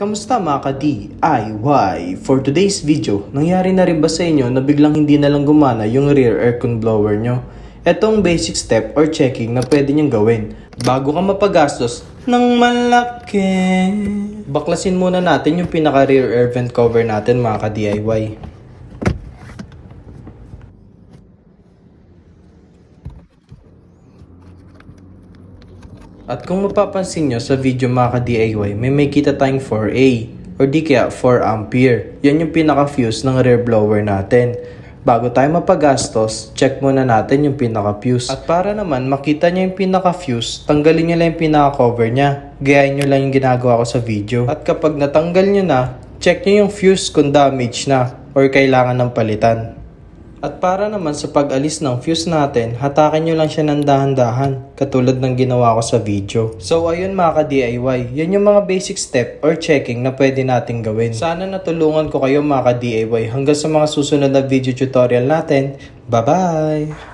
Kamusta mga ka-DIY? For today's video, nangyari na rin ba sa inyo na biglang hindi na lang gumana yung rear aircon blower nyo? Ito ang basic step or checking na pwede nyong gawin bago ka mapagastos ng malaki. Baklasin muna natin yung pinaka rear air vent cover natin mga ka-DIY. At kung mapapansin nyo sa video mga ka-DIY, may kita tayong 4A or di kaya 4 ampere. Yan yung pinaka-fuse ng rear blower natin. Bago tayo mapagastos, check muna natin yung pinaka-fuse. At para naman makita nyo yung pinaka-fuse, tanggalin nyo lang yung pinaka-cover nya. Gayahin nyo lang yung ginagawa ko sa video. At kapag natanggal nyo na, check nyo yung fuse kung damage na or kailangan ng palitan. At para naman sa pag-alis ng fuse natin, hatakin nyo lang siya ng dahan-dahan, katulad ng ginawa ko sa video. So ayun mga ka-DIY, yan yung mga basic step or checking na pwede natin gawin. Sana natulungan ko kayo mga ka-DIY hanggang sa mga susunod na video tutorial natin. Bye-bye!